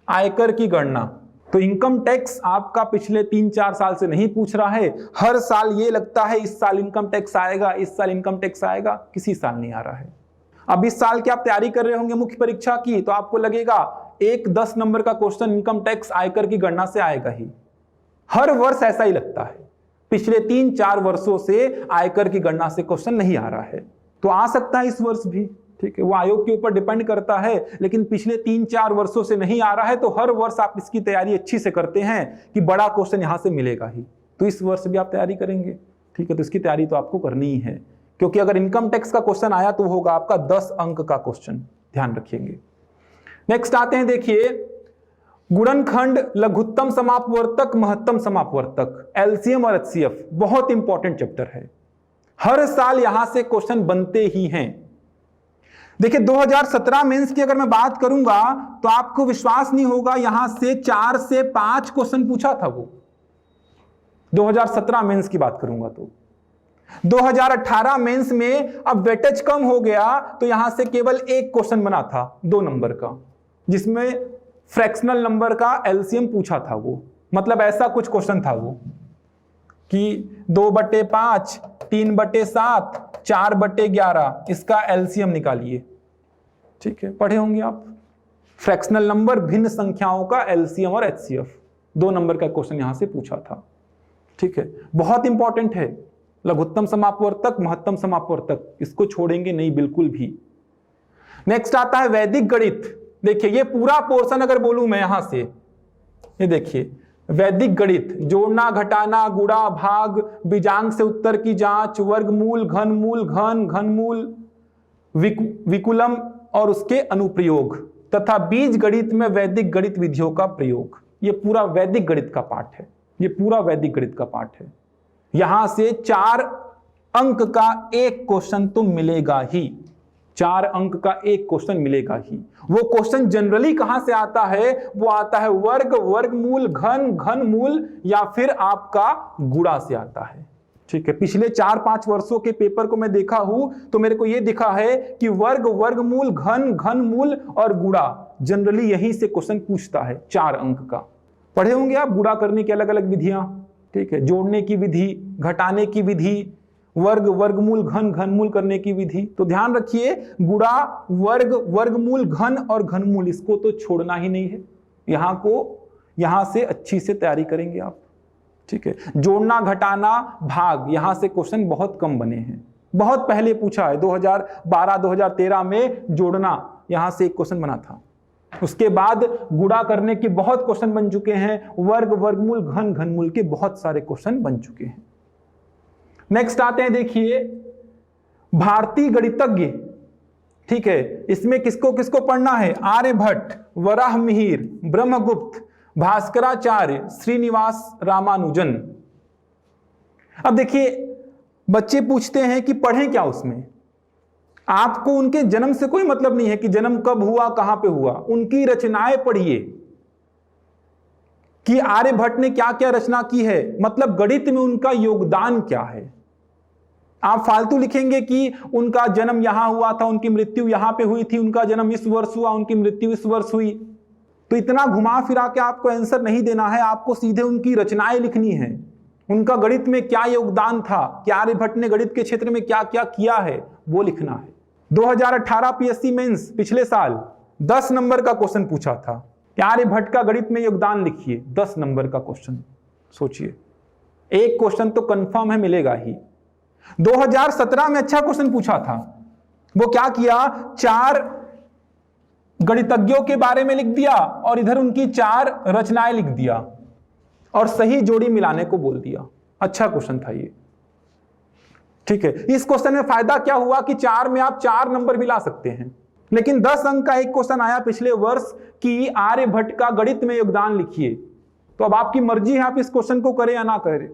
S1: आयकर की गणना। तो इनकम टैक्स आपका पिछले 3-4 साल से नहीं पूछ रहा है। हर साल ये लगता है इस साल इनकम टैक्स आएगा, इस साल इनकम टैक्स आएगा, किसी साल नहीं आ रहा है। अब इस साल की आप तैयारी कर रहे होंगे मुख्य परीक्षा की, तो आपको लगेगा एक 10 नंबर का क्वेश्चन इनकम टैक्स आयकर की गणना से आएगा ही। हर वर्ष ऐसा ही लगता है। पिछले 3-4 वर्षों से आयकर की गणना से क्वेश्चन नहीं आ रहा है, तो आ सकता है इस वर्ष भी। ठीक है, वो आयोग के ऊपर डिपेंड करता है, लेकिन पिछले 3-4 वर्षों से नहीं आ रहा है तो हर वर्ष आप इसकी तैयारी अच्छी से करते हैं कि बड़ा क्वेश्चन यहां से मिलेगा ही। तो इस वर्ष भी आप तैयारी करेंगे। ठीक है, तो इसकी तैयारी तो आपको करनी ही है, क्योंकि अगर इनकम टैक्स का क्वेश्चन आया तो होगा आपका 10 अंक का क्वेश्चन, ध्यान रखिएगा। नेक्स्ट आते हैं, देखिए, गुणनखंड, लघुत्तम समापवर्तक, महत्तम समापवर्तक, एलसीएम और एचसीएफ, बहुत इंपॉर्टेंट चैप्टर है। हर साल यहां से क्वेश्चन बनते ही हैं। देखिए, 2017 मेंस की अगर मैं बात करूंगा तो आपको विश्वास नहीं होगा, यहां से 4 से 5 क्वेश्चन पूछा था वो। 2017 मेंस की बात करूंगा तो 2018 मेंस में अब वेटेज कम हो गया तो यहां से केवल एक क्वेश्चन बना था 2 नंबर का, जिसमें फ्रैक्शनल नंबर का एलसीएम पूछा था वो। मतलब ऐसा कुछ क्वेश्चन था वो कि 2/5, 3/7, 4/11, इसका एलसीएम निकालिए। ठीक है, पढ़े होंगे आप। फ्रैक्शनल नंबर, भिन्न संख्याओं का एलसीएम और एचसीएफ, 2 नंबर का क्वेश्चन यहां से पूछा था। ठीक है, बहुत इंपॉर्टेंट है। लघुत्तम समापवर्तक, महत्तम समापवर्तक, इसको छोड़ेंगे नहीं बिल्कुल भी। नेक्स्ट आता है वैदिक गणित। देखिए, ये पूरा पोर्शन अगर बोलूं मैं यहां से, ये देखिए, वैदिक गणित, जोड़ना, घटाना, गुणा, भाग, बीजांक से उत्तर की जांच, वर्गमूल, घनमूल, घनमूल, विकुलम और उसके अनुप्रयोग, तथा बीज गणित में वैदिक गणित विधियों का प्रयोग। ये पूरा वैदिक गणित का पाठ है, ये पूरा वैदिक गणित का पाठ है। यहां से 4 अंक का एक क्वेश्चन तो मिलेगा ही, 4 अंक का एक क्वेश्चन मिलेगा ही। वो क्वेश्चन जनरली कहां से आता है? वो आता है वर्ग, वर्गमूल, घनमूल या फिर आपका गुणा से आता है। ठीक है, पिछले 4-5 वर्षों के पेपर को मैं देखा हूं तो मेरे को यह दिखा है कि वर्ग, वर्गमूल, घनमूल और गुणा जनरली यहीं से क्वेश्चन पूछता है 4 अंक का। पढ़े होंगे आप गुणा करने की अलग अलग विधियां। ठीक है, जोड़ने की विधि, घटाने की विधि, वर्ग, वर्गमूल, घनमूल करने की विधि। तो ध्यान रखिए, गुणा, वर्ग, वर्गमूल, घन और घनमूल, इसको तो छोड़ना ही नहीं है। यहां से अच्छी से तैयारी करेंगे आप। ठीक है, जोड़ना, घटाना, भाग, यहां से क्वेश्चन बहुत कम बने हैं, बहुत पहले पूछा है। 2012-2013 में जोड़ना, यहां से एक क्वेश्चन बना था। उसके बाद गुणा करने के बहुत क्वेश्चन बन चुके हैं, वर्ग, वर्गमूल, घनमूल के बहुत सारे क्वेश्चन बन चुके हैं। नेक्स्ट आते हैं, देखिए, भारतीय गणितज्ञ। ठीक है, इसमें किसको किसको पढ़ना है? आर्यभट्ट, वराहमिहिर, ब्रह्मगुप्त, भास्कराचार्य, श्रीनिवास रामानुजन। अब देखिए, बच्चे पूछते हैं कि पढ़ें क्या उसमें। आपको उनके जन्म से कोई मतलब नहीं है कि जन्म कब हुआ, कहां पे हुआ। उनकी रचनाएं पढ़िए कि आर्यभट्ट ने क्या क्या रचना की है, मतलब गणित में उनका योगदान क्या है। आप फालतू लिखेंगे कि उनका जन्म यहां हुआ था, उनकी मृत्यु यहां पे हुई थी, उनका जन्म इस वर्ष हुआ, उनकी मृत्यु इस वर्ष हुई, तो इतना घुमा फिरा के आपको आंसर नहीं देना है। आपको सीधे उनकी रचनाएं लिखनी है, उनका गणित में क्या योगदान था, क्या आर्यभट्ट ने गणित के क्षेत्र में क्या क्या किया है, वो लिखना है। 2018 पीएससी मेंस पिछले साल 10 नंबर का क्वेश्चन पूछा था कि आर्यभट्ट का गणित में योगदान लिखिए। 10 नंबर का क्वेश्चन, सोचिए, एक क्वेश्चन तो कंफर्म है मिलेगा ही। 2017 में अच्छा क्वेश्चन पूछा था, वो क्या किया, 4 गणितज्ञों के बारे में लिख दिया और इधर उनकी 4 रचनाएं लिख दिया और सही जोड़ी मिलाने को बोल दिया। अच्छा क्वेश्चन था ये। ठीक है, इस क्वेश्चन में फायदा क्या हुआ कि 4 में आप 4 नंबर भी ला सकते हैं। लेकिन 10 अंक का एक क्वेश्चन आया पिछले वर्ष कि आर्यभट्ट का गणित में योगदान लिखिए। तो अब आपकी मर्जी है, आप इस क्वेश्चन को करें या ना करें,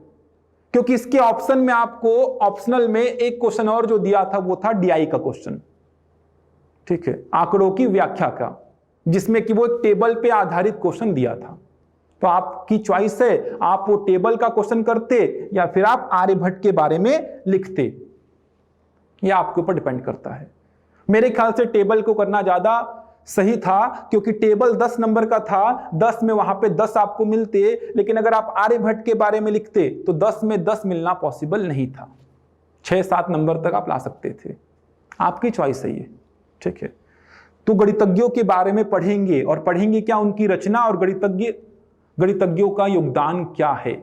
S1: क्योंकि इसके ऑप्शन में आपको ऑप्शनल में एक क्वेश्चन और जो दिया था वो था डीआई का क्वेश्चन, ठीक है, आंकड़ों की व्याख्या का, जिसमें कि वो एक टेबल पे आधारित क्वेश्चन दिया था। तो आपकी चॉइस है, आप वो टेबल का क्वेश्चन करते या फिर आप आर्यभट्ट के बारे में लिखते, यह आपके ऊपर डिपेंड करता है। मेरे ख्याल से टेबल को करना ज्यादा सही था, क्योंकि टेबल 10 नंबर का था, 10 में वहां पे 10 आपको मिलते, लेकिन अगर आप आर्यभट्ट के बारे में लिखते तो 10 में 10 मिलना पॉसिबल नहीं था, 6-7 नंबर तक आप ला सकते थे। आपकी चॉइस है ये, ठीक है। तो गणितज्ञों के बारे में पढ़ेंगे, और पढ़ेंगे क्या, उनकी रचना और गणितज्ञों का योगदान क्या है,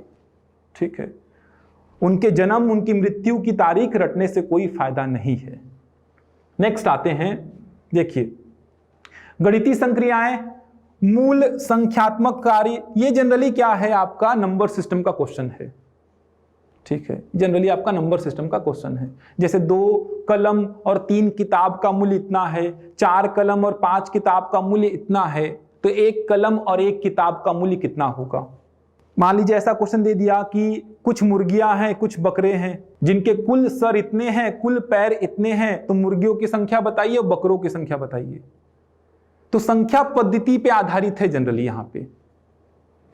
S1: ठीक है। उनके जन्म, उनकी मृत्यु की तारीख रटने से कोई फायदा नहीं है। नेक्स्ट आते हैं, देखिए गणितीय संक्रियाएं, मूल संख्यात्मक कार्य, ये जनरली क्या है, आपका नंबर सिस्टम का क्वेश्चन है, ठीक है। जनरली आपका नंबर सिस्टम का क्वेश्चन है, जैसे 2 कलम और 3 किताब का मूल्य इतना है, 4 कलम और 5 किताब का मूल्य इतना है, तो 1 कलम और 1 किताब का मूल्य कितना होगा। मान लीजिए ऐसा क्वेश्चन दे दिया कि कुछ मुर्गियां हैं, कुछ बकरे हैं, जिनके कुल सर इतने हैं, कुल पैर इतने हैं, तो मुर्गियों की संख्या बताइए और बकरों की संख्या बताइए। तो संख्या पद्धति पे आधारित है जनरली यहां पे,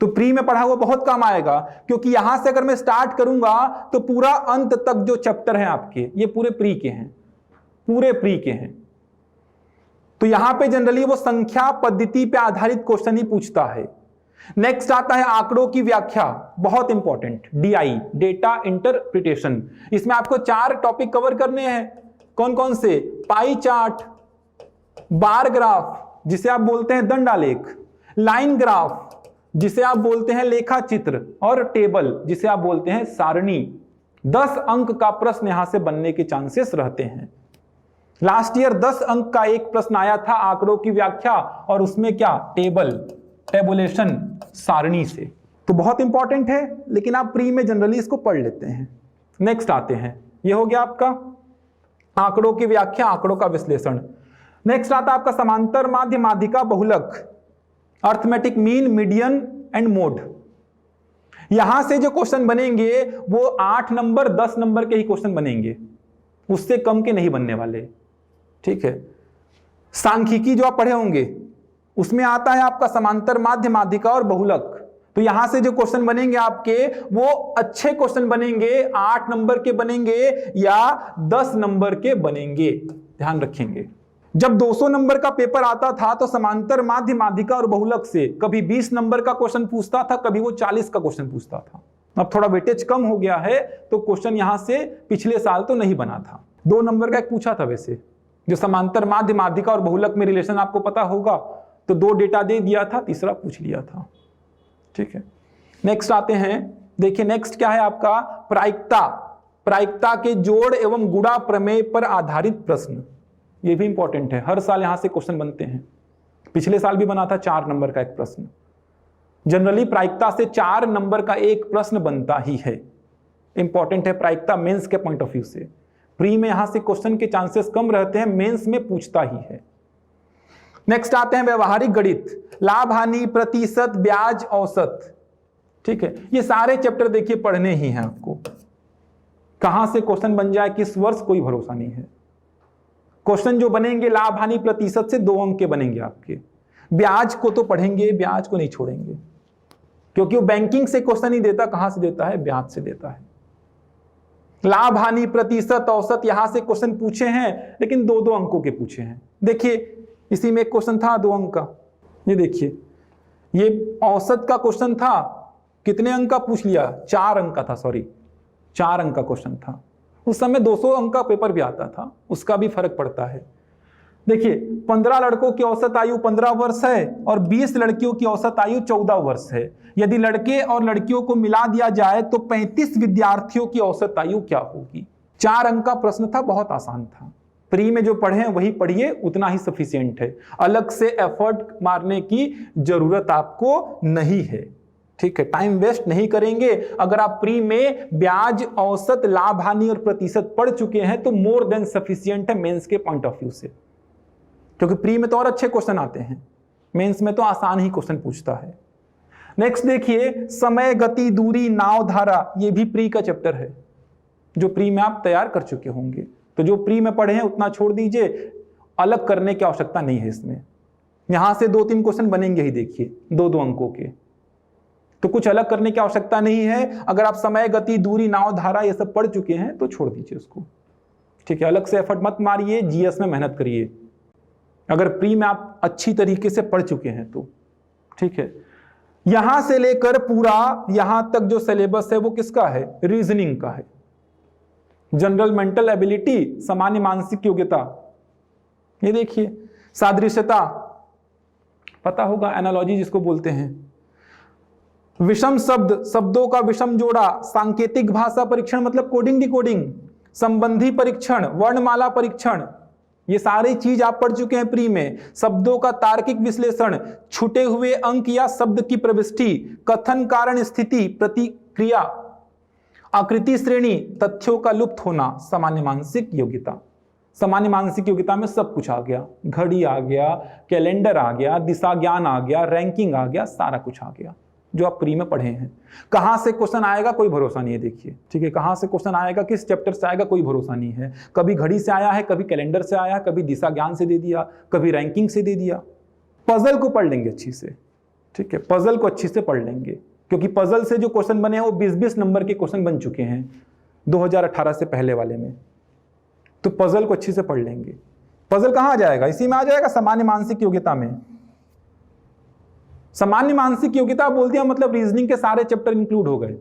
S1: तो प्री में पढ़ा हुआ बहुत काम आएगा, क्योंकि यहां से अगर मैं स्टार्ट करूंगा तो पूरा अंत तक जो चैप्टर है आपके, ये पूरे प्री के हैं, पूरे प्री के हैं। तो यहां पे जनरली वो संख्या पद्धति पे आधारित क्वेश्चन ही पूछता है। नेक्स्ट आता है आंकड़ों की व्याख्या, बहुत इंपॉर्टेंट, डीआई, डेटा इंटरप्रिटेशन। इसमें आपको 4 टॉपिक कवर करने हैं। कौन कौन से, पाई चार्ट, बार ग्राफ जिसे आप बोलते हैं दंडालेख, लाइन ग्राफ जिसे आप बोलते हैं लेखा चित्र, और टेबल जिसे आप बोलते हैं सारणी। 10 अंक का प्रश्न यहां से बनने के चांसेस रहते हैं। लास्ट ईयर 10 अंक का एक प्रश्न आया था आंकड़ों की व्याख्या, और उसमें क्या, टेबुलेशन, सारणी से। तो बहुत इंपॉर्टेंट है, लेकिन आप प्री में जनरली इसको पढ़ लेते हैं। नेक्स्ट आते हैं, ये हो गया आपका आंकड़ों की व्याख्या, आंकड़ों का विश्लेषण। नेक्स्ट आता है आपका समांतर माध्य, माध्यिका, बहुलक, arithmetic mean, median and mode. यहां से जो क्वेश्चन बनेंगे वो 8 नंबर 10 नंबर के ही क्वेश्चन बनेंगे, उससे कम के नहीं बनने वाले, ठीक है। सांख्यिकी जो आप पढ़े होंगे उसमें आता है आपका समांतर माध्य, माध्यिका और बहुलक। तो यहां से जो क्वेश्चन बनेंगे आपके, वो अच्छे क्वेश्चन बनेंगे, 8 नंबर के बनेंगे या 10 नंबर के बनेंगे, ध्यान रखेंगे। जब 200 नंबर का पेपर आता था तो समांतर माध्य, माध्यिका और बहुलक से कभी 20 नंबर का क्वेश्चन पूछता था, कभी वो 40 का क्वेश्चन पूछता था। अब थोड़ा वेटेज कम हो गया है, तो क्वेश्चन यहां से पिछले साल तो नहीं बना था। 2 नंबर का एक पूछा था वैसे, जो समांतर माध्य, माध्यिका और बहुलक में रिलेशन आपको पता होगा, तो 2 डेटा दे दिया था, तीसरा पूछ लिया था, ठीक है। नेक्स्ट आते हैं, देखिए नेक्स्ट क्या है आपका, प्रायिकता, प्रायिकता के जोड़ एवं गुणा प्रमेय पर आधारित प्रश्न। ये भी इंपॉर्टेंट है, हर साल यहां से क्वेश्चन बनते हैं। पिछले साल भी बना था 4 नंबर का एक प्रश्न। जनरली प्रायिकता से 4 नंबर का एक प्रश्न बनता ही है, इंपॉर्टेंट है प्रायिकता मेंस के पॉइंट ऑफ व्यू से। प्री में यहां से क्वेश्चन के चांसेस कम रहते हैं, मेंस में पूछता ही है। नेक्स्ट आते हैं व्यवहारिक गणित, लाभ हानि, प्रतिशत, ब्याज, औसत, ठीक है। ये सारे चैप्टर देखिए पढ़ने ही हैं आपको। कहां से क्वेश्चन बन जाए किस वर्ष, कोई भरोसा नहीं है। क्वेश्चन जो बनेंगे लाभ हानि प्रतिशत से 2 अंक के बनेंगे आपके। ब्याज को तो पढ़ेंगे, ब्याज को नहीं छोड़ेंगे, क्योंकि वो बैंकिंग से क्वेश्चन नहीं देता, कहां से देता है, ब्याज से देता है। लाभ हानि, प्रतिशत, औसत, यहां से क्वेश्चन पूछे हैं, लेकिन 2-2 अंकों के पूछे हैं। देखिए इसी में एक क्वेश्चन था 2 अंक का, ये देखिए, ये औसत का क्वेश्चन था, कितने अंक का पूछ लिया, 4 अंक का था, सॉरी 4 अंक का क्वेश्चन था। उस समय 200 अंक का पेपर भी आता था, उसका भी फर्क पड़ता है। देखिए 15 लड़कों की औसत आयु 15 वर्ष है और 20 लड़कियों की औसत आयु 14 वर्ष है। यदि लड़के और लड़कियों को मिला दिया जाए तो 35 विद्यार्थियों की औसत आयु क्या होगी। 4 अंक का प्रश्न था, बहुत आसान था। प्री में जो पढ़े हैं वही पढ़िए, उतना ही सफिशिएंट है, अलग से एफर्ट मारने की जरूरत आपको नहीं है, ठीक है। टाइम वेस्ट नहीं करेंगे। अगर आप प्री में ब्याज, औसत, लाभ हानि और प्रतिशत पढ़ चुके हैं तो मोर देन सफिशिएंट है मेंस के पॉइंट ऑफ व्यू से। क्योंकि प्री में तो और अच्छे क्वेश्चन आते हैं, मेंस में तो आसान ही क्वेश्चन पूछता है। नेक्स्ट देखिए, समय, गति, दूरी, नाव, धारा, ये भी प्री का चैप्टर है जो प्री में आप तैयार कर चुके होंगे। तो जो प्री में पढ़े हैं उतना छोड़ दीजिए, अलग करने की आवश्यकता नहीं है इसमें। यहां से 2-3 क्वेश्चन बनेंगे ही, देखिए 2-2 अंकों के, तो कुछ अलग करने की आवश्यकता नहीं है। अगर आप समय, गति, दूरी, नाव, धारा ये सब पढ़ चुके हैं तो छोड़ दीजिए उसको, ठीक है। अलग से एफर्ट मत मारिए, जीएस में मेहनत करिए अगर प्री में आप अच्छी तरीके से पढ़ चुके हैं तो, ठीक है। यहां से लेकर पूरा यहां तक जो सिलेबस है वो किसका है? रीजनिंग का है। जनरल मेंटल एबिलिटी, सामान्य मानसिक योग्यता, ये देखिए, सादृश्यता पता होगा, एनालॉजी जिसको बोलते हैं, विषम शब्द, शब्दों का विषम जोड़ा, सांकेतिक भाषा परीक्षण मतलब कोडिंग डिकोडिंग, संबंधी परीक्षण, वर्णमाला परीक्षण, ये सारी चीज आप पढ़ चुके हैं प्री में। शब्दों का तार्किक विश्लेषण, छूटे हुए अंक या शब्द की प्रविष्टि, कथन, कारण, स्थिति, प्रतिक्रिया, आकृति श्रेणी, तथ्यों का लुप्त होना, सामान्य मानसिक योग्यता। सामान्य मानसिक योग्यता में सब कुछ आ गया, घड़ी आ गया, कैलेंडर आ गया, दिशा ज्ञान आ गया, रैंकिंग आ गया, सारा कुछ आ गया जो आप प्री में पढ़े हैं। कहां से क्वेश्चन आएगा कोई भरोसा नहीं है, देखिए, ठीक है। कहां से क्वेश्चन आएगा, किस चैप्टर से आएगा कोई भरोसा नहीं है। कभी घड़ी से आया है, कभी कैलेंडर से आया, कभी दिशा ज्ञान से दे दिया, कभी रैंकिंग से दे दिया। पजल को पढ़ लेंगे अच्छी से, ठीक है, पजल को अच्छी से पढ़ लेंगे, क्योंकि पजल से जो क्वेश्चन बने हैं वो 20-20 नंबर के क्वेश्चन बन चुके हैं 2018 से पहले वाले में। तो पजल को अच्छी से पढ़ लेंगे। पजल कहां आ जाएगा? इसी में आ जाएगा, सामान्य मानसिक योग्यता में। सामान्य मानसिक योग्यता बोल दिया मतलब रीजनिंग के सारे चैप्टर इंक्लूड हो गए,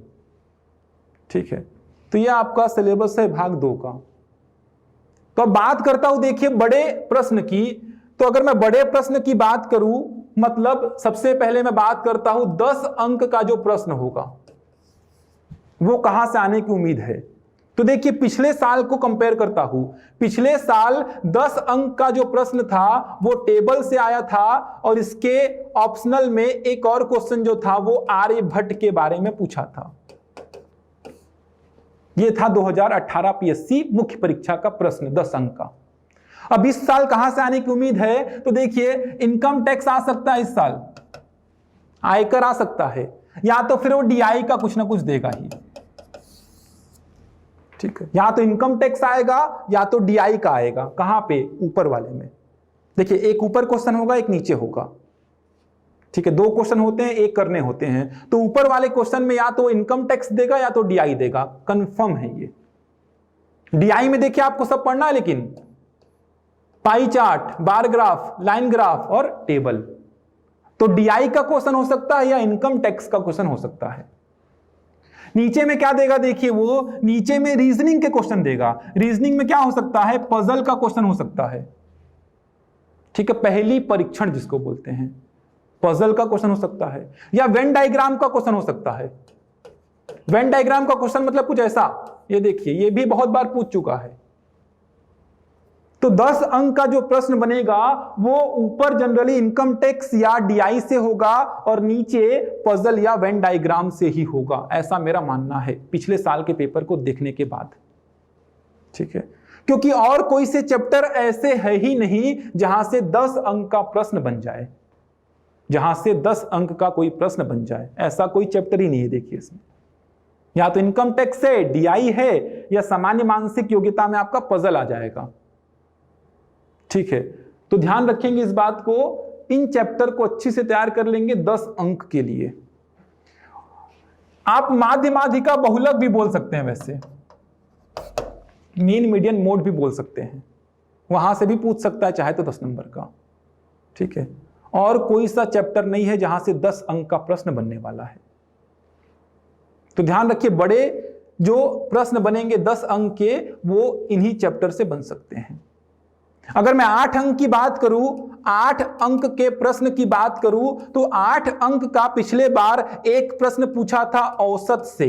S1: ठीक है। तो ये आपका सिलेबस है भाग 2 का। तो अब बात करता हूं, देखिए, बड़े प्रश्न की। तो अगर मैं बड़े प्रश्न की बात करूं, मतलब सबसे पहले मैं बात करता हूं 10 अंक का जो प्रश्न होगा वो कहां से आने की उम्मीद है। तो देखिए, पिछले साल को कंपेयर करता हूं। पिछले साल 10 अंक का जो प्रश्न था वो टेबल से आया था, और इसके ऑप्शनल में एक और क्वेश्चन जो था वो आर्यभट्ट के बारे में पूछा था। ये था 2018 पीएससी मुख्य परीक्षा का प्रश्न 10 अंक का। अब इस साल कहां से आने की उम्मीद है? तो देखिए, इनकम टैक्स आ सकता है इस साल, आयकर आ सकता है, या तो फिर वो डीआई का कुछ ना कुछ देगा ही, ठीक है। या तो इनकम टैक्स आएगा या तो डीआई का आएगा। कहां पे? ऊपर वाले में। देखिए, एक ऊपर क्वेश्चन होगा, एक नीचे होगा, ठीक है। 2 क्वेश्चन होते हैं, एक करने होते हैं। तो ऊपर वाले क्वेश्चन में या तो इनकम टैक्स देगा या तो डीआई देगा, कंफर्म है ये। डीआई में देखिए आपको सब पढ़ना है, लेकिन pie chart, bar graph, line graph और टेबल। तो डीआई का क्वेश्चन हो सकता है या इनकम टैक्स का क्वेश्चन हो सकता है। नीचे में क्या देगा? देखिए, वो नीचे में रीजनिंग के क्वेश्चन देगा। रीजनिंग में क्या हो सकता है? पजल का क्वेश्चन हो सकता है, ठीक है, पहली परीक्षण जिसको बोलते हैं, पजल का क्वेश्चन हो सकता है, या वेन डायग्राम का क्वेश्चन हो सकता है। वेन डायग्राम का क्वेश्चन मतलब कुछ ऐसा, ये देखिए, ये भी बहुत बार पूछ चुका है। तो 10 अंक का जो प्रश्न बनेगा वो ऊपर जनरली इनकम टैक्स या डीआई से होगा और नीचे पजल या वेन डायग्राम से ही होगा, ऐसा मेरा मानना है पिछले साल के पेपर को देखने के बाद, ठीक है। क्योंकि और कोई से चैप्टर ऐसे है ही नहीं जहां से 10 अंक का प्रश्न बन जाए, जहां से 10 अंक का कोई प्रश्न बन जाए, ऐसा कोई चैप्टर ही नहीं है। देखिए, इसमें या तो इनकम टैक्स है, डीआई है, या सामान्य मानसिक योग्यता में आपका पजल आ जाएगा, ठीक है। तो ध्यान रखेंगे इस बात को, इन चैप्टर को अच्छी से तैयार कर लेंगे 10 अंक के लिए। आप माध्य माध्यिका बहुलक भी बोल सकते हैं, वैसे मीन मीडियन मोड भी बोल सकते हैं, वहां से भी पूछ सकता है चाहे तो 10 नंबर का, ठीक है। और कोई सा चैप्टर नहीं है जहां से 10 अंक का प्रश्न बनने वाला है। तो ध्यान रखिए, बड़े जो प्रश्न बनेंगे 10 अंक के वो इन्हीं चैप्टर से बन सकते हैं। अगर मैं 8 अंक की बात करूं, 8 अंक के प्रश्न की बात करूं, तो 8 अंक का पिछले बार एक प्रश्न पूछा था औसत से,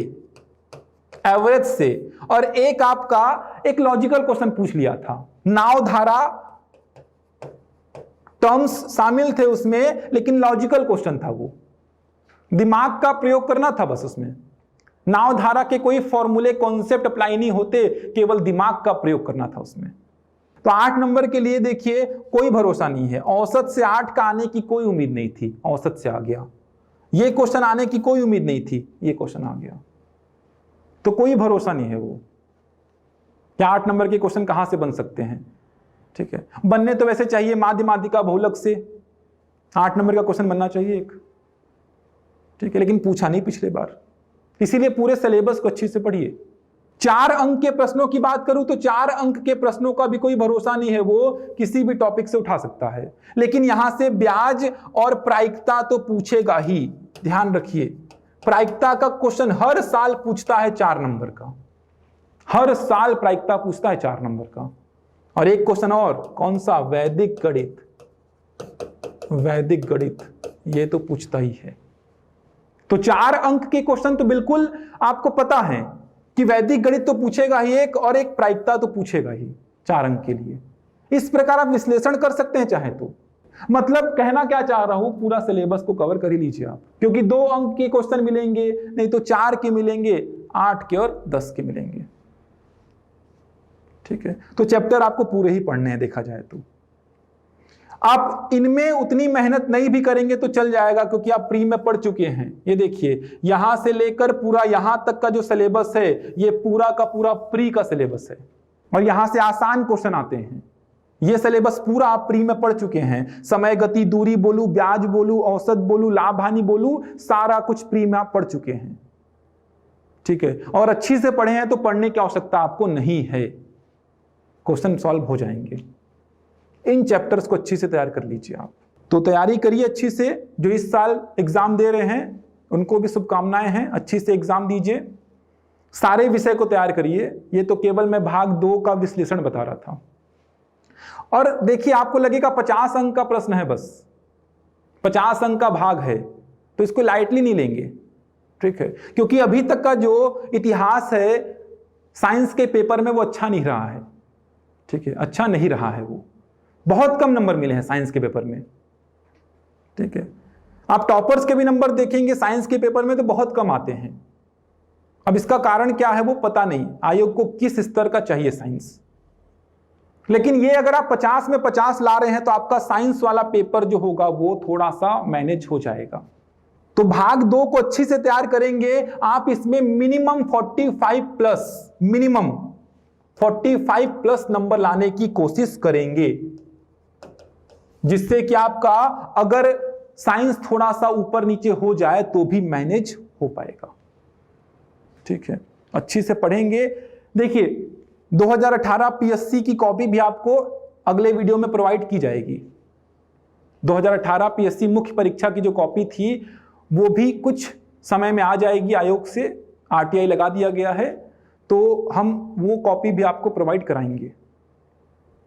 S1: एवरेज से, और एक आपका एक लॉजिकल क्वेश्चन पूछ लिया था। नाव धारा टर्म्स शामिल थे उसमें, लेकिन लॉजिकल क्वेश्चन था, वो दिमाग का प्रयोग करना था बस उसमें। नाव धारा के कोई फॉर्मूले कॉन्सेप्ट अप्लाई नहीं होते, केवल दिमाग का प्रयोग करना था उसमें। तो 8 नंबर के लिए देखिए कोई भरोसा नहीं है, औसत से 8 का आने की कोई उम्मीद नहीं थी, औसत से आ गया। ये क्वेश्चन आने की कोई उम्मीद नहीं थी, ये क्वेश्चन आ गया, तो कोई भरोसा नहीं है वो क्या 8 नंबर के क्वेश्चन कहां से बन सकते हैं। ठीक है, बनने तो वैसे चाहिए माध्य माध्यिका बहुलक से 8 नंबर का क्वेश्चन बनना चाहिए एक। ठीक है, लेकिन पूछा नहीं पिछले बार, इसीलिए पूरे सिलेबस को अच्छी से पढ़िए। 4 अंक के प्रश्नों की बात करूं तो 4 अंक के प्रश्नों का भी कोई भरोसा नहीं है, वो किसी भी टॉपिक से उठा सकता है, लेकिन यहां से ब्याज और प्रायिकता तो पूछेगा ही। ध्यान रखिए, प्रायिकता का क्वेश्चन हर साल पूछता है 4 नंबर का, हर साल प्रायिकता पूछता है 4 नंबर का। और एक क्वेश्चन और, कौन सा? वैदिक गणित, वैदिक गणित ये तो पूछता ही है। तो 4 अंक के क्वेश्चन तो बिल्कुल आपको पता है कि वैदिक गणित तो पूछेगा ही एक, और एक प्रायिकता तो पूछेगा ही 4 अंक के लिए। इस प्रकार आप विश्लेषण कर सकते हैं चाहे तो। मतलब कहना क्या चाह रहा हूं, पूरा सिलेबस को कवर कर ही लीजिए आप, क्योंकि 2 अंक के क्वेश्चन मिलेंगे, नहीं तो 4 के मिलेंगे, 8 के और 10 के मिलेंगे। ठीक है, तो चैप्टर आपको पूरे ही पढ़ने हैं देखा जाए तो। आप इनमें उतनी मेहनत नहीं भी करेंगे तो चल जाएगा, क्योंकि आप प्री में पढ़ चुके हैं। ये देखिए, यहां से लेकर पूरा यहां तक का जो सिलेबस है, ये पूरा का पूरा प्री का सिलेबस है, और यहां से आसान क्वेश्चन आते हैं। ये सिलेबस पूरा आप प्री में पढ़ चुके हैं। समय, गति, दूरी बोलू, ब्याज बोलू, औसत बोलू, लाभ हानि बोलू, सारा कुछ प्री में आप पढ़ चुके हैं। ठीक है, और अच्छी से पढ़े हैं तो पढ़ने की आवश्यकता आपको नहीं है, क्वेश्चन सॉल्व हो जाएंगे। इन चैप्टर्स को अच्छी से तैयार कर लीजिए आप। तो तैयारी करिए अच्छी से, जो इस साल एग्जाम दे रहे हैं उनको भी शुभकामनाएं हैं, अच्छी से एग्जाम दीजिए, सारे विषय को तैयार करिए। ये तो केवल मैं भाग 2 का विश्लेषण बता रहा था। और देखिए, आपको लगेगा 50 अंक का प्रश्न है, बस 50 अंक का भाग है, तो इसको लाइटली नहीं लेंगे। ठीक है, क्योंकि अभी तक का जो इतिहास है साइंस के पेपर में वो अच्छा नहीं रहा है। ठीक है, अच्छा नहीं रहा है, वो बहुत कम नंबर मिले हैं साइंस के पेपर में। ठीक है, आप टॉपर्स के भी नंबर देखेंगे साइंस के पेपर में तो बहुत कम आते हैं। अब इसका कारण क्या है वो पता नहीं, आयोग को किस स्तर का चाहिए साइंस। लेकिन ये अगर आप 50 में 50 ला रहे हैं तो आपका साइंस वाला पेपर जो होगा वो थोड़ा सा मैनेज हो जाएगा। तो भाग 2 को अच्छी से तैयार करेंगे आप, इसमें minimum 45 plus, minimum 45 plus number लाने की कोशिश करेंगे, जिससे कि आपका अगर साइंस थोड़ा सा ऊपर नीचे हो जाए तो भी मैनेज हो पाएगा। ठीक है, अच्छी से पढ़ेंगे। देखिए, 2018 पीएससी की कॉपी भी आपको अगले वीडियो में प्रोवाइड की जाएगी। 2018 पीएससी मुख्य परीक्षा की जो कॉपी थी वो भी कुछ समय में आ जाएगी, आयोग से आरटीआई लगा दिया गया है, तो हम वो कॉपी भी आपको प्रोवाइड कराएंगे।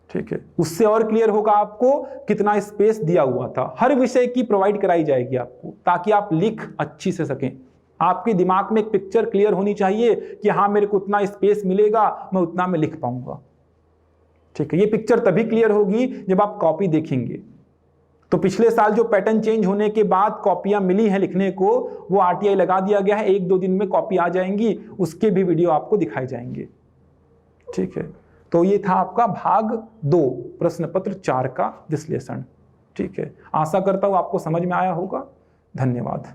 S1: ठीक है, उससे और क्लियर होगा आपको कितना स्पेस दिया हुआ था। हर विषय की प्रोवाइड कराई जाएगी आपको, ताकि आप लिख अच्छी से सकें। आपके दिमाग में एक पिक्चर क्लियर होनी चाहिए कि हाँ मेरे को उतना स्पेस मिलेगा, मैं उतना में लिख पाऊंगा। ठीक है, ये पिक्चर तभी क्लियर होगी जब आप कॉपी देखेंगे। तो पिछले साल जो पैटर्न चेंज होने के बाद कॉपियां मिली हैं लिखने को, वो आरटीआई लगा दिया गया है, 1-2 दिन में कॉपी आ जाएंगी, उसके भी वीडियो आपको दिखाए जाएंगे। ठीक है, तो ये था आपका भाग 2 प्रश्न पत्र 4 का विश्लेषण। ठीक है, आशा करता हूं आपको समझ में आया होगा। धन्यवाद।